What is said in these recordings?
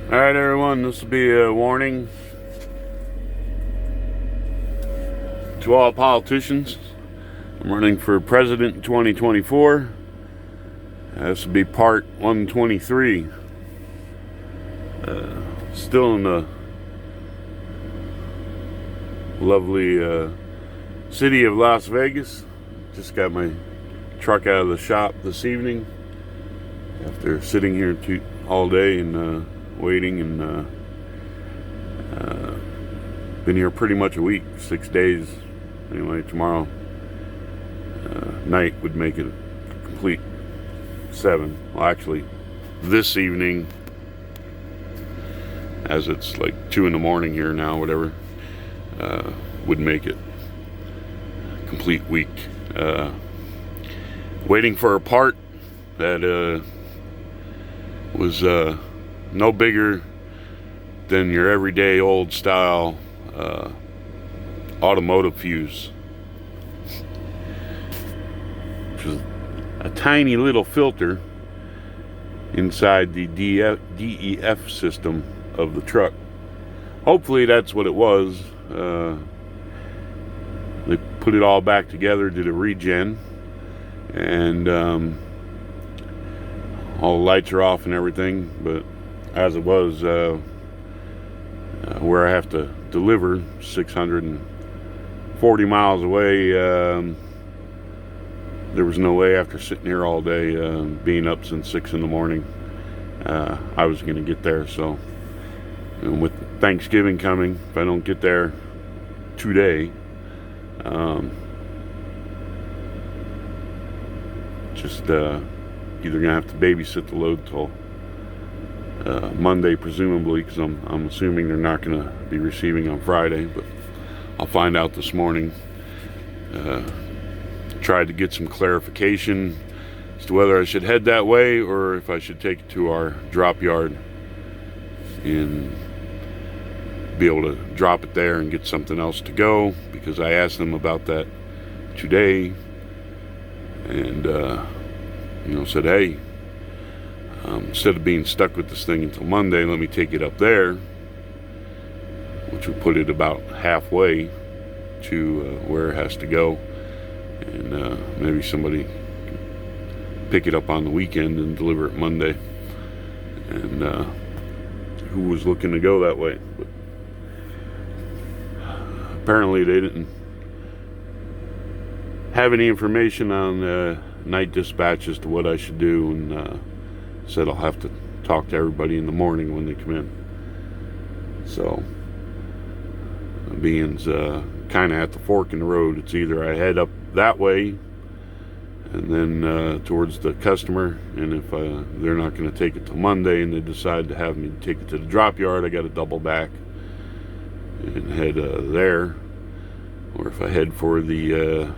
Alright everyone, this will be a warning to all politicians. I'm running for president in 2024. This will be part 123. Still in the lovely city of Las Vegas. Just got my truck out of the shop this evening after sitting here all day and waiting, and been here pretty much a week, 6 days. Anyway, tomorrow night would make it a complete 7. Well, actually, this evening, as it's like 2 in the morning here now, whatever, would make it a complete week. Waiting for a part that was no bigger than your everyday old style automotive fuse, which is a tiny little filter inside the DEF system of the truck. Hopefully that's what it was. They put it all back together, did a regen, and all the lights are off and everything, but as it was, where I have to deliver 640 miles away, there was no way, after sitting here all day, being up since 6 in the morning, I was going to get there. So, and with Thanksgiving coming, if I don't get there today, just either gonna have to babysit the load till Monday, presumably, because I'm assuming they're not gonna be receiving on Friday, but I'll find out this morning. Tried to get some clarification as to whether I should head that way or if I should take it to our drop yard and be able to drop it there and get something else to go, because I asked them about that today, and said, hey, instead of being stuck with this thing until Monday, let me take it up there, which would put it about halfway to where it has to go, and maybe somebody can pick it up on the weekend and deliver it Monday. And who was looking to go that way? But apparently they didn't have any information on night dispatch as to what I should do, and said I'll have to talk to everybody in the morning when they come in. So being's kind of at the fork in the road. It's either I head up that way and then towards the customer, and if they're not going to take it till Monday and they decide to have me take it to the drop yard, I got to double back and head there. Or if I head for the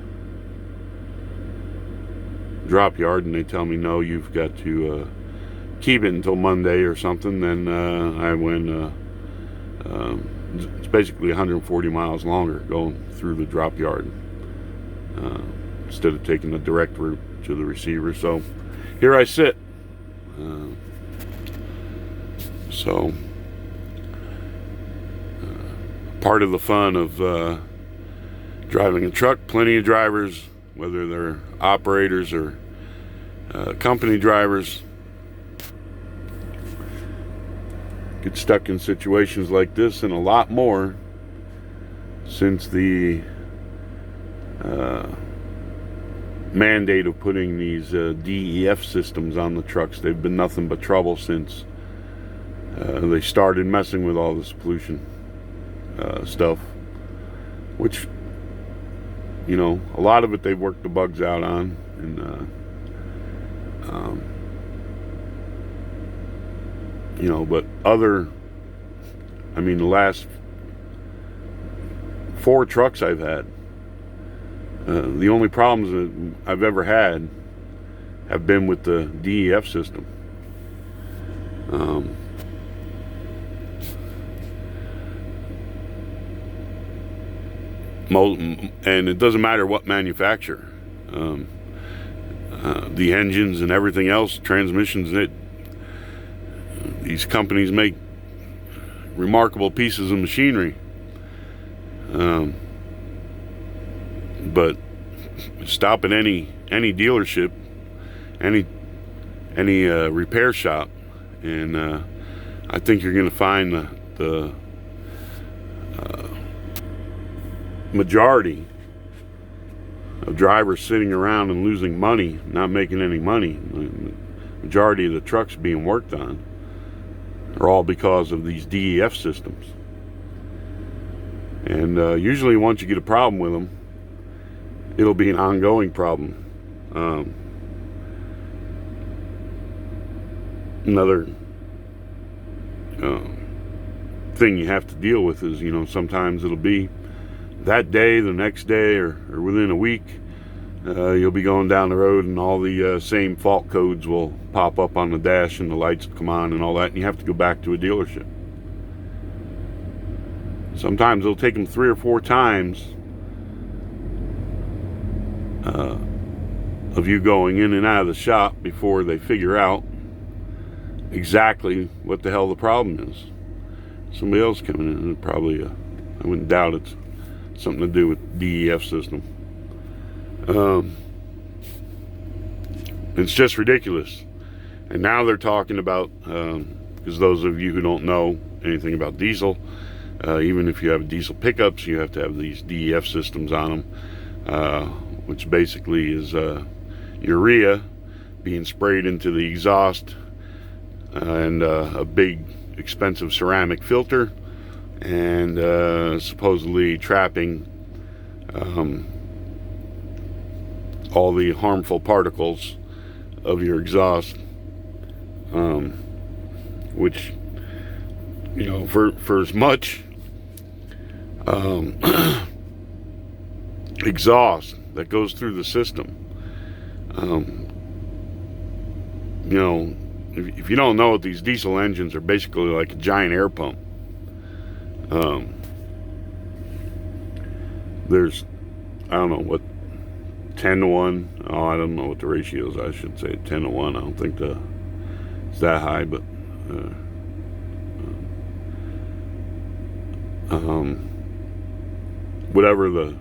drop yard and they tell me, no, you've got to keep it until Monday or something, then I win. It's basically 140 miles longer going through the drop yard instead of taking the direct route to the receiver. So here I sit. Part of the fun of driving a truck, plenty of drivers, whether they're operators or company drivers, get stuck in situations like this, and a lot more since the mandate of putting these DEF systems on the trucks. They've been nothing but trouble since they started messing with all this pollution stuff, which, a lot of it they've worked the bugs out on, and but the last 4 trucks I've had, the only problems that I've ever had have been with the DEF system. And it doesn't matter what manufacturer. The engines and everything else, transmissions, these companies make remarkable pieces of machinery. But stop at any dealership, any repair shop, and I think you're going to find the majority of drivers sitting around and losing money, not making any money. The majority of the trucks being worked on are all because of these DEF systems. And usually once you get a problem with them, it'll be an ongoing problem. Another thing you have to deal with is, sometimes it'll be that day, the next day, or within a week, you'll be going down the road and all the same fault codes will pop up on the dash and the lights will come on and all that, and you have to go back to a dealership. Sometimes it'll take them 3 or 4 times of you going in and out of the shop before they figure out exactly what the hell the problem is. Somebody else coming in, and probably, I wouldn't doubt it's something to do with DEF system. It's just ridiculous. And now they're talking about, because those of you who don't know anything about diesel, even if you have diesel pickups, you have to have these DEF systems on them, which basically is urea being sprayed into the exhaust, and a big expensive ceramic filter, and supposedly trapping all the harmful particles of your exhaust, which, for as much exhaust that goes through the system, if you don't know it, these diesel engines are basically like a giant air pump. There's, I don't know what, 10 to 1. Oh, I don't know what the ratio is. I should say 10 to 1. I don't think it's that high, but whatever the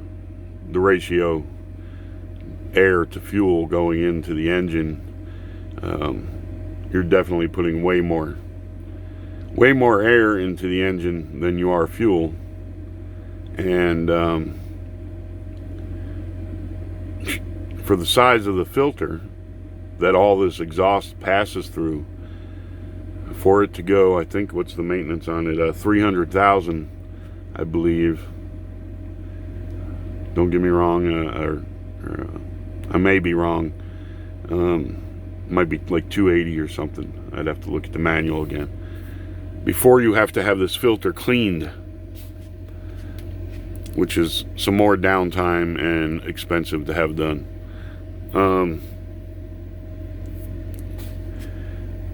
ratio, air to fuel going into the engine, you're definitely putting way more air into the engine than you are fuel. And for the size of the filter that all this exhaust passes through, for it to go, I think, what's the maintenance on it? 300,000, I believe. Don't get me wrong, or I may be wrong. Might be like 280 or something. I'd have to look at the manual again. Before you have to have this filter cleaned, which is some more downtime and expensive to have done.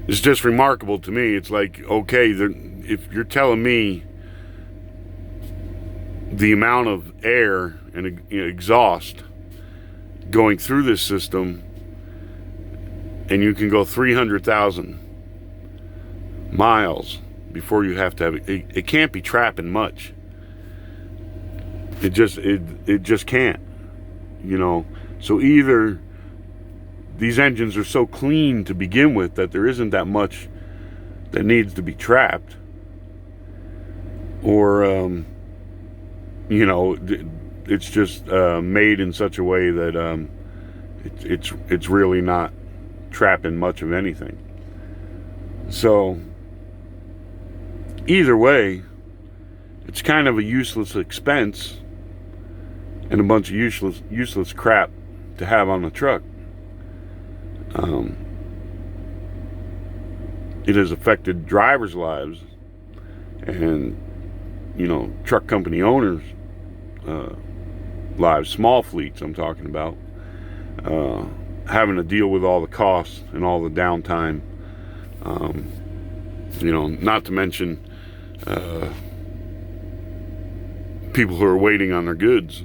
It's just remarkable to me. It's like, okay, if you're telling me the amount of air and exhaust going through this system, and you can go 300,000 miles before you have to have it, it can't be trapping much. It just can't, So either these engines are so clean to begin with that there isn't that much that needs to be trapped, or it's just made in such a way that it's really not trapping much of anything. So either way, it's kind of a useless expense and a bunch of useless crap to have on the truck. It has affected drivers' lives and truck company owners' lives, small fleets I'm talking about, having to deal with all the costs and all the downtime, not to mention people who are waiting on their goods.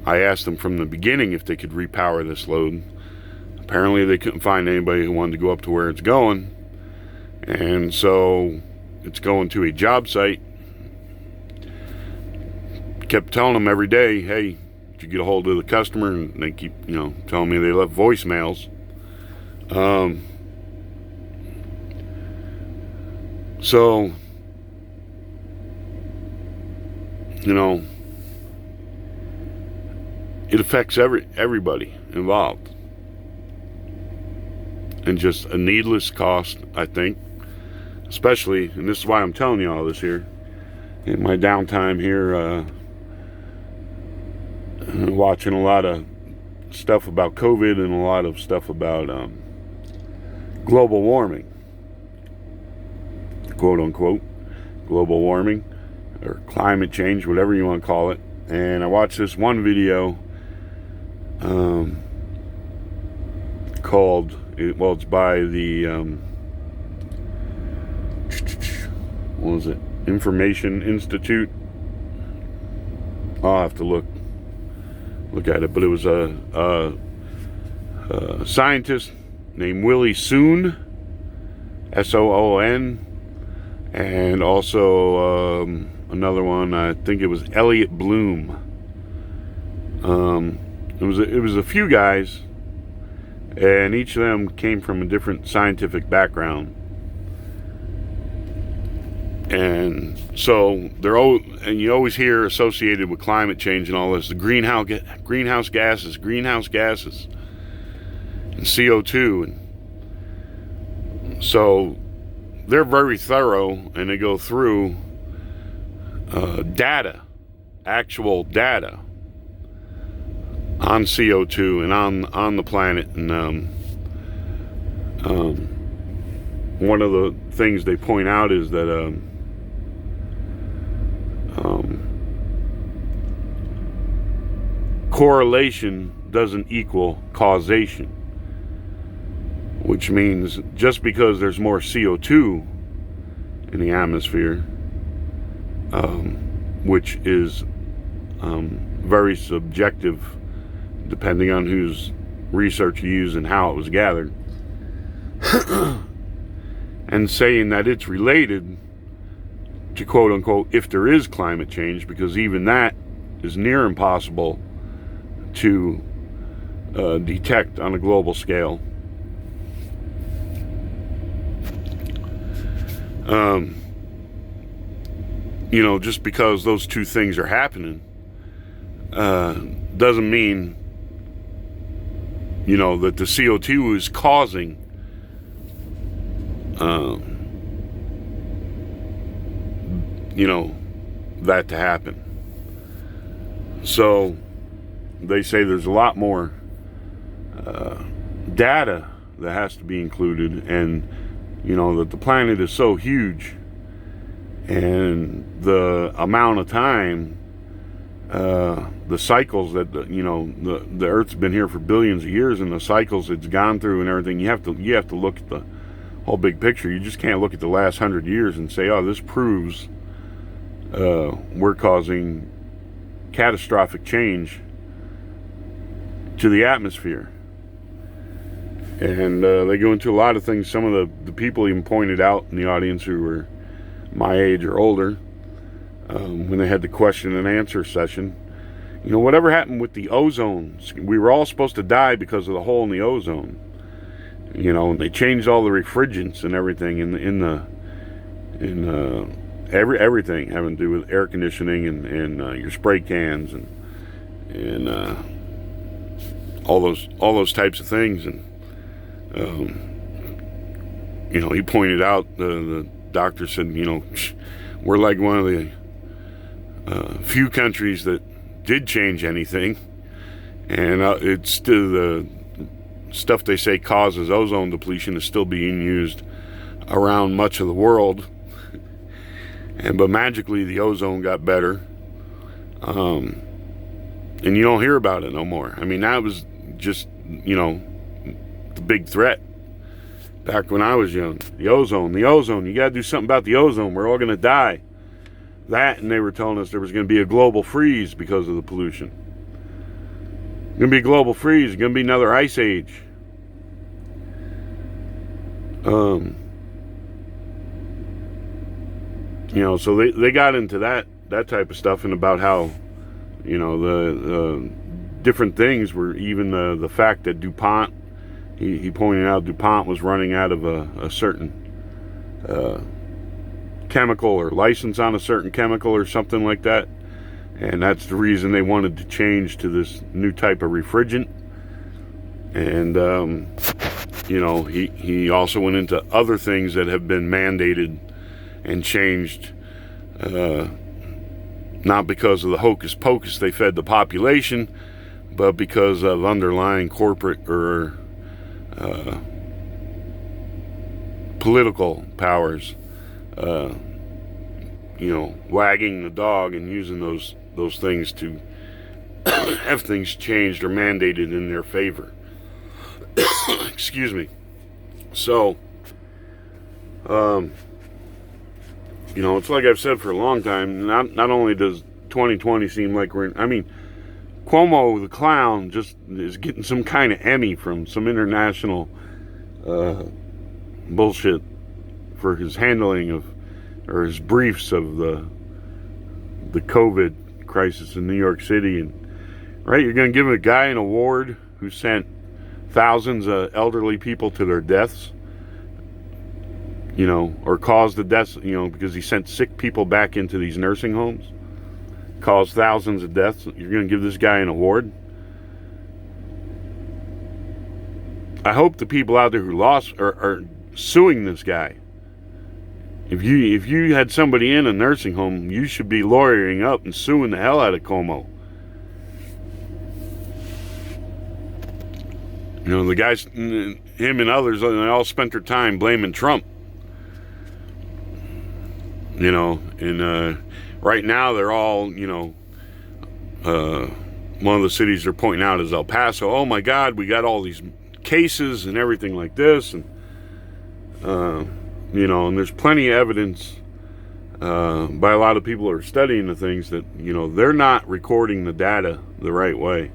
I asked them from the beginning if they could repower this load. Apparently they couldn't find anybody who wanted to go up to where it's going, and so it's going to a job site. Kept telling them every day, hey, did you get a hold of the customer? And they keep, telling me they left voicemails. So, it affects everybody involved. And just a needless cost, I think. Especially, and this is why I'm telling you all this here, in my downtime here, watching a lot of stuff about COVID and a lot of stuff about global warming, quote unquote, global warming or climate change, whatever you want to call it. And I watched this one video called, it's by the what was it, Information Institute. I'll have to look at it, but it was a scientist named Willie Soon, Soon, and also another one, I think it was Elliot Bloom. It was a few guys, and each of them came from a different scientific background. And so and you always hear associated with climate change and all this, the greenhouse gases, and CO2. And so they're very thorough, and they go through actual data on CO2 and on the planet. And one of the things they point out is that correlation doesn't equal causation, which means just because there's more CO2 in the atmosphere, which is very subjective depending on whose research you use and how it was gathered, and saying that it's related to, quote unquote, if there is climate change, because even that is near impossible to detect on a global scale. Just because those two things are happening doesn't mean that the CO2 is causing that to happen. So they say there's a lot more data that has to be included, and that the planet is so huge, and the amount of time, the cycles that the Earth's been here for billions of years, and the cycles it's gone through and everything. You have to look at the whole big picture. You just can't look at the last 100 years and say, oh, this proves we're causing catastrophic change to the atmosphere. And they go into a lot of things. Some of the people even pointed out in the audience who were my age or older, when they had the question and answer session, whatever happened with the ozone? We were all supposed to die because of the hole in the ozone. And they changed all the refrigerants and everything in everything having to do with air conditioning and your spray cans and all those types of things. And he pointed out, the doctor said, we're like one of the few countries that did change anything, and it's still the stuff they say causes ozone depletion is still being used around much of the world. But magically the ozone got better, and you don't hear about it no more. I mean, that was just the big threat back when I was young. The ozone, you gotta do something about the ozone, we're all gonna die. That, and they were telling us there was gonna be a global freeze because of the pollution. Gonna be a global freeze, gonna be another ice age. So they got into that type of stuff, and about how, the different things were, even the fact that DuPont, he pointed out DuPont was running out of a certain chemical, or license on a certain chemical or something like that. And that's the reason they wanted to change to this new type of refrigerant. And, he also went into other things that have been mandated and changed, not because of the hocus pocus they fed the population, but because of underlying corporate or political powers, wagging the dog and using those things to have things changed or mandated in their favor. Excuse me. So, it's like I've said for a long time, not only does 2020 seem like Cuomo the clown just is getting some kind of Emmy from some international bullshit for his handling of, or his briefs of the COVID crisis in New York City. And right, you're going to give a guy an award who sent thousands of elderly people to their deaths, or caused the deaths, because he sent sick people back into these nursing homes, caused thousands of deaths. You're going to give this guy an award? I hope the people out there who lost are suing this guy. If you had somebody in a nursing home, you should be lawyering up and suing the hell out of Cuomo. The guys, him and others, they all spent their time blaming Trump. And right now they're all, one of the cities they're pointing out is El Paso. Oh my God, we got all these cases and everything like this. And, and there's plenty of evidence by a lot of people who are studying the things that, they're not recording the data the right way.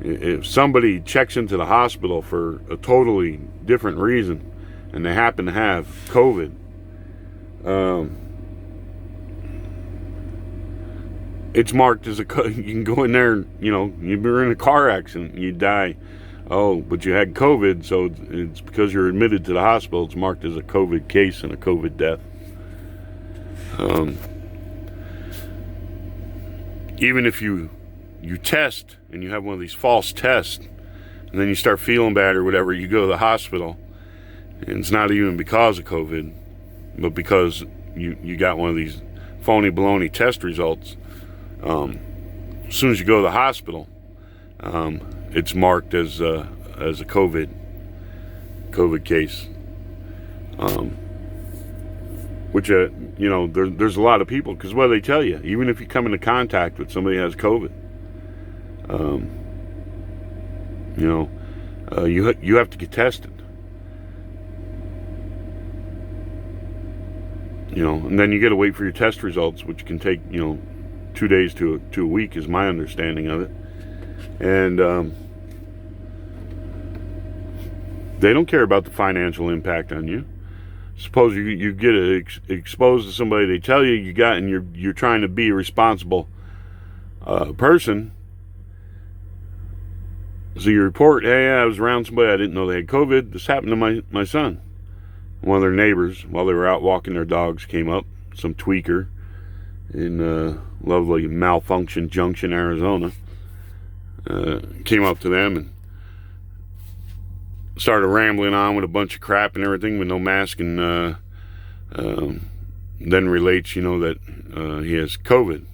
If somebody checks into the hospital for a totally different reason and they happen to have COVID, it's marked as you can go in there, you were in a car accident, you die. Oh, but you had COVID, so it's because you're admitted to the hospital, it's marked as a COVID case and a COVID death. Even if you test and you have one of these false tests and then you start feeling bad or whatever, you go to the hospital, and it's not even because of COVID, but because you got one of these phony baloney test results. As soon as you go to the hospital, it's marked as a COVID case. Which there's a lot of people, because what do they tell you? Even if you come into contact with somebody who has COVID, you have to get tested. And then you got to wait for your test results, which can take 2 days to a week, is my understanding of it. And they don't care about the financial impact on you. Suppose you get exposed to somebody, they tell you got, and you're trying to be a responsible person. So you report, hey, I was around somebody, I didn't know they had COVID. This happened to my son. One of their neighbors, while they were out walking their dogs, came up, some tweaker in lovely Malfunction Junction, Arizona, came up to them and started rambling on with a bunch of crap and everything with no mask, and then relates, that he has COVID.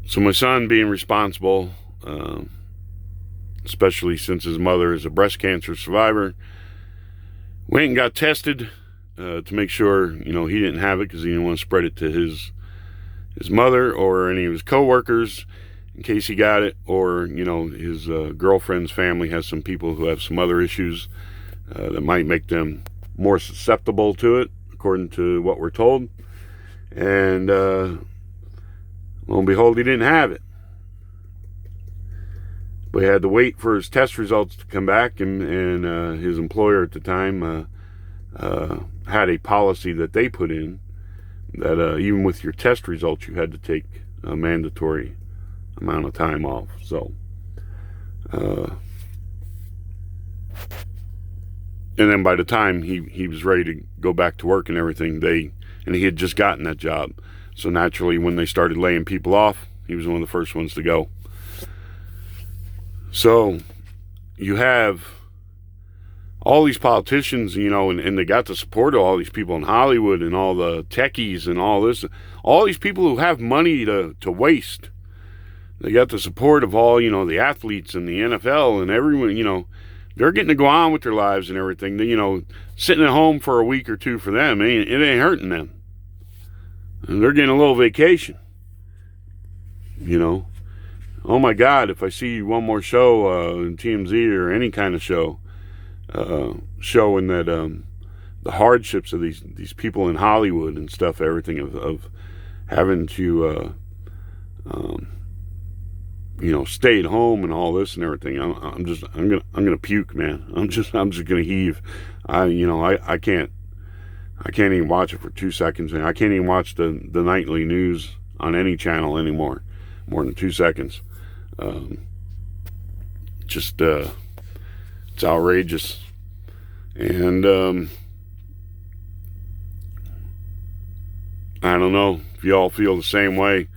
So my son, being responsible, especially since his mother is a breast cancer survivor, went and got tested to make sure, he didn't have it, because he didn't want to spread it to his mother or any of his coworkers in case he got it, or, his girlfriend's family has some people who have some other issues that might make them more susceptible to it, according to what we're told. And lo and behold, he didn't have it. But he had to wait for his test results to come back, and his employer at the time had a policy that they put in that even with your test results, you had to take a mandatory amount of time off. So, and then by the time he was ready to go back to work and everything, and he had just gotten that job. So naturally, when they started laying people off, he was one of the first ones to go. So you have all these politicians, and they got the support of all these people in Hollywood and all the techies and all this, all these people who have money to waste. They got the support of all, the athletes and the NFL and everyone, they're getting to go on with their lives and everything. Sitting at home for a week or two for them, it ain't hurting them. And they're getting a little vacation, Oh my God, if I see one more show in TMZ or any kind of show showing that the hardships of these people in Hollywood and stuff, everything of having to stay at home and all this and everything, I'm gonna puke, man. I'm just gonna heave. I can't even watch it for 2 seconds. I can't even watch the nightly news on any channel anymore, more than 2 seconds. It's outrageous. And I don't know if you all feel the same way,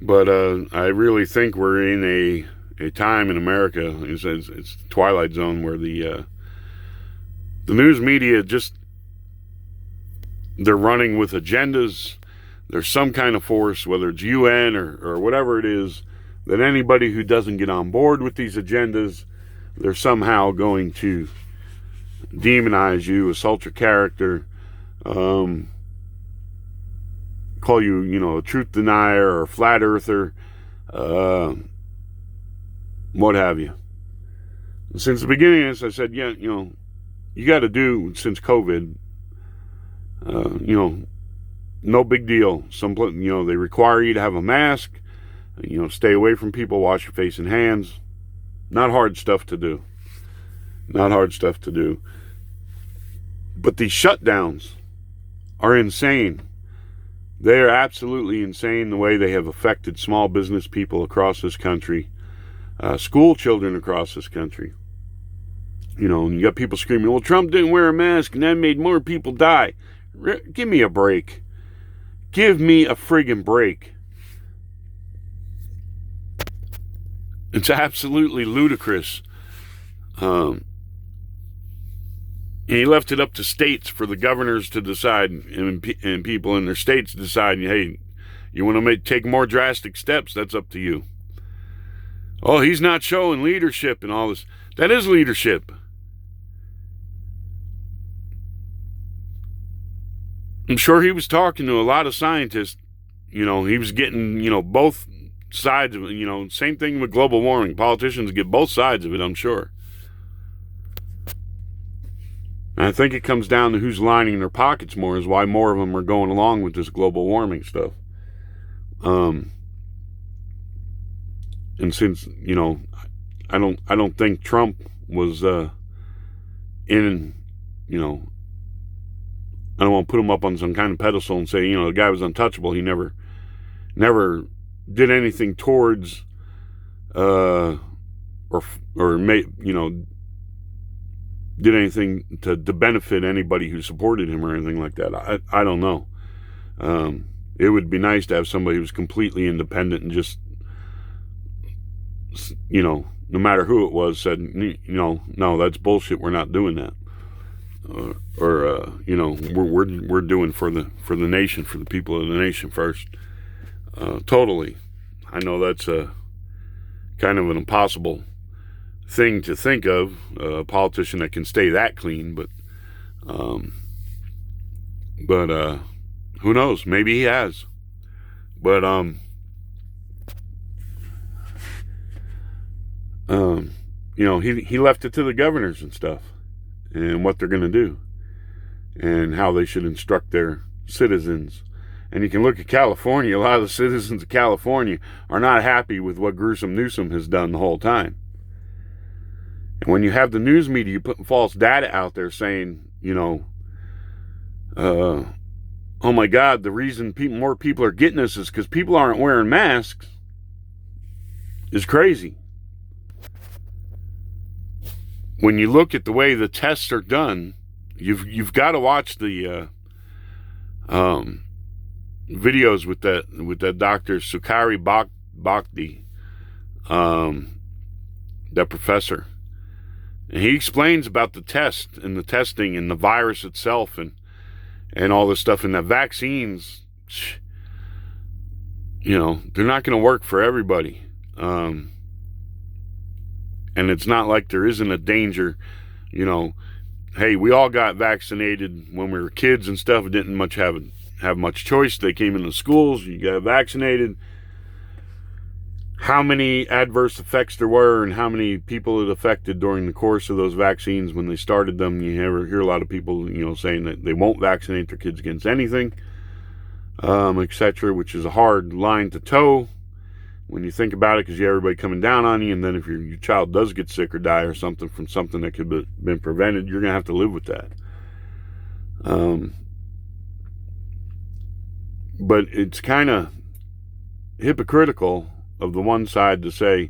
but I really think we're in a time in America, it's the Twilight Zone, where the news media they're running with agendas. There's some kind of force, whether it's UN or whatever it is, that anybody who doesn't get on board with these agendas, they're somehow going to demonize you, assault your character, call you, a truth denier or a flat earther, what have you. Since the beginning of this, I said, you got to do, since COVID, no big deal. They require you to have a mask, stay away from people, wash your face and hands. Not hard stuff to do. But these shutdowns are insane. They are absolutely insane the way they have affected small business people across this country, school children across this country. And you got people screaming, well, Trump didn't wear a mask and that made more people die. Give me a break. Give me a friggin' break. It's absolutely ludicrous. And he left it up to states for the governors to decide, and people in their states decide, hey, you want to take more drastic steps, that's up to you. Oh, he's not showing leadership and all this. That is leadership. I'm sure he was talking to a lot of scientists. He was getting, both sides of it. Same thing with global warming. Politicians get both sides of it, I'm sure. And I think it comes down to who's lining their pockets more, is why more of them are going along with this global warming stuff. And since, I don't think Trump was in, I don't want to put him up on some kind of pedestal and say, the guy was untouchable. He never did anything towards, did anything to benefit anybody who supported him or anything like that. I don't know. It would be nice to have somebody who's completely independent and just, no matter who it was, said, no, that's bullshit. We're not doing that. We're doing for the nation, for the people of the nation first. Totally. I know that's a kind of an impossible thing to think of, a politician that can stay that clean, but who knows? Maybe he has. But he left it to the governors and stuff, and what they're going to do, and how they should instruct their citizens. And you can look at California. A lot of the citizens of California are not happy with what Gruesome Newsom has done the whole time. And when you have the news media putting false data out there saying, oh my God, the reason more people are getting this is because people aren't wearing masks, is crazy. When you look at the way the tests are done, you've got to watch the videos with that Dr. Sukari Bhakdi, that professor. And he explains about the test and the testing and the virus itself and all this stuff. And the vaccines, they're not going to work for everybody. And it's not like there isn't a danger, hey, we all got vaccinated when we were kids and stuff. It didn't have much choice. They came into schools, you got vaccinated. How many adverse effects there were and how many people it affected during the course of those vaccines when they started them. You hear a lot of people, saying that they won't vaccinate their kids against anything, etc., which is a hard line to toe when you think about it, because you have everybody coming down on you, and then if your child does get sick or die or something from something that could have been prevented, you're going to have to live with that. But it's kind of hypocritical of the one side to say,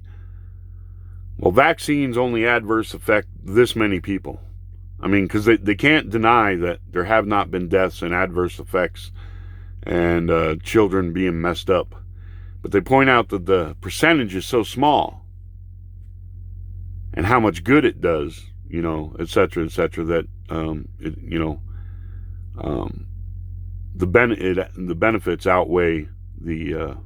well, vaccines only adverse affect this many people. I mean, because they can't deny that there have not been deaths and adverse effects and children being messed up. But they point out that the percentage is so small and how much good it does, et cetera, that, the benefits outweigh the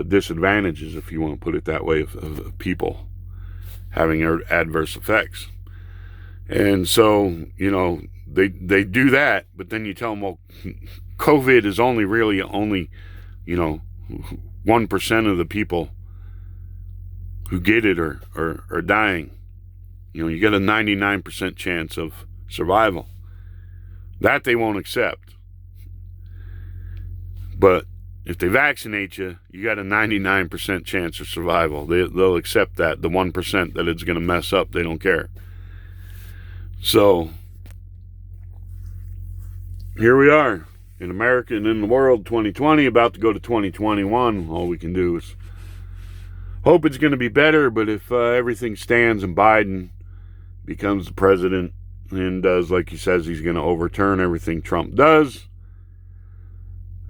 disadvantages, if you want to put it that way, of people having adverse effects. And so, they do that, but then you tell them, well, COVID is only 1% of the people who get it are dying. You get a 99% chance of survival. That they won't accept. But if they vaccinate you, you got a 99% chance of survival. They'll accept that. The 1% that it's going to mess up, they don't care. So, here we are in America and in the world, 2020, about to go to 2021. All we can do is hope it's going to be better, but if everything stands and Biden becomes the president and does like he says he's going to overturn everything Trump does,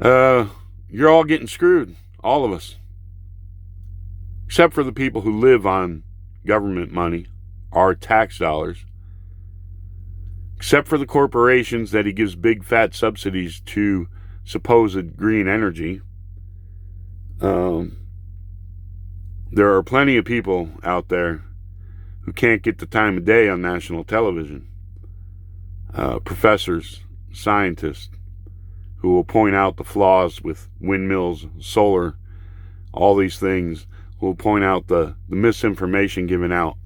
you're all getting screwed, all of us, except for the people who live on government money, our tax dollars, except for the corporations that he gives big fat subsidies to supposed green energy. There are plenty of people out there who can't get the time of day on national television. Professors, scientists, who will point out the flaws with windmills, solar, all these things, who will point out the misinformation given out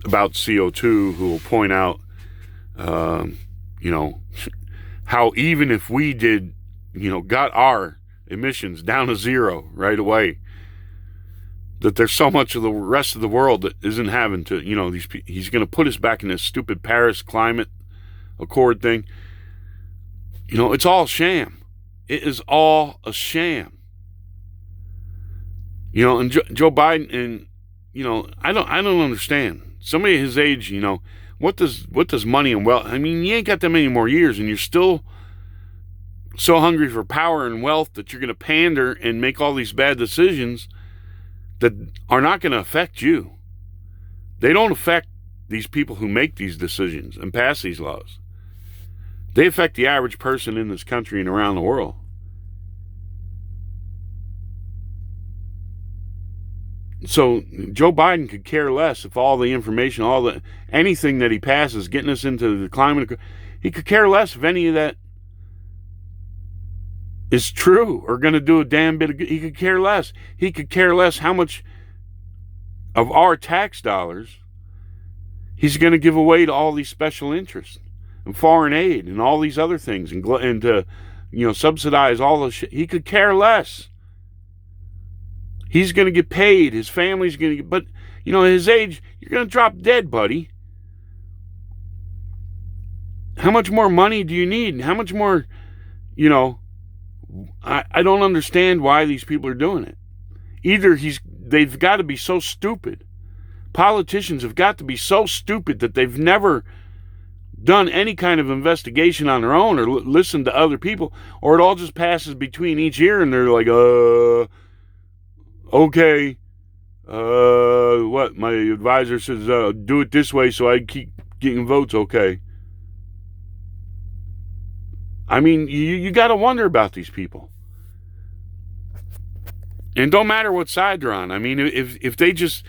about CO2, who will point out, how even if we did, got our emissions down to zero right away, that there's so much of the rest of the world that isn't having to, he's going to put us back in this stupid Paris Climate Accord thing. It's all sham. It is all a sham. And Joe Biden, and I don't understand. Somebody his age, what does money and wealth? I mean, you ain't got that many more years, and you're still so hungry for power and wealth that you're going to pander and make all these bad decisions that are not going to affect you. They don't affect these people who make these decisions and pass these laws. They affect the average person in this country and around the world. So Joe Biden could care less if all the information, anything that he passes, getting us into the climate, he could care less if any of that is true or going to do a damn bit of good. He could care less. He could care less how much of our tax dollars he's going to give away to all these special interests and foreign aid and all these other things and to subsidize all the shit. He could care less. He's going to get paid. His family's going to get, but, you know, at his age, you're going to drop dead, buddy. How much more money do you need? How much more, you know, I don't understand why these people are doing it. Either they've got to be so stupid. Politicians have got to be so stupid that they've never done any kind of investigation on their own or listened to other people, or it all just passes between each ear and they're like, okay, what? My advisor says, do it this way so I keep getting votes, okay. I mean, you got to wonder about these people. And don't matter what side they're on. I mean, if they just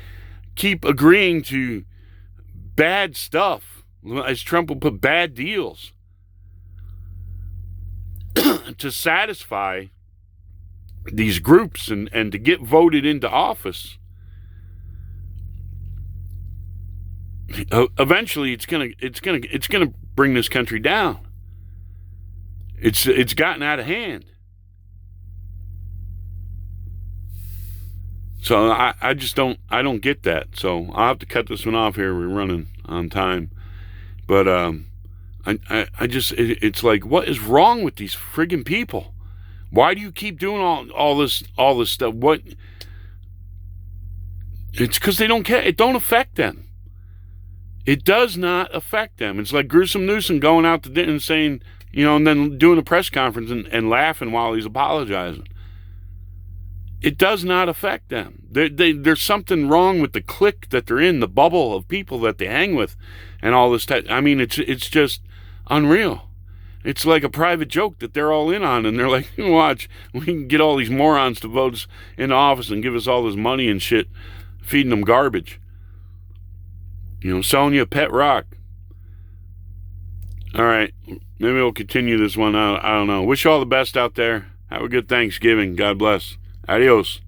keep agreeing to bad stuff, as Trump will put, bad deals, to satisfy these groups and to get voted into office, eventually it's gonna bring this country down. It's gotten out of hand. So I just don't get that. So I'll have to cut this one off here. We're running on time. But it's like, what is wrong with these friggin' people? Why do you keep doing all this stuff? What? It's because they don't care. It don't affect them. It does not affect them. It's like Gruesome Newsom going out to dinner and saying, you know, and then doing a press conference and laughing while he's apologizing. It does not affect them. There's something wrong with the clique that they're in, the bubble of people that they hang with, and all this. I mean, it's just unreal. It's like a private joke that they're all in on, and they're like, watch, we can get all these morons to vote us into office and give us all this money and shit, feeding them garbage. You know, selling you a pet rock. All right, maybe we'll continue this one. I don't know. Wish you all the best out there. Have a good Thanksgiving. God bless. Adios.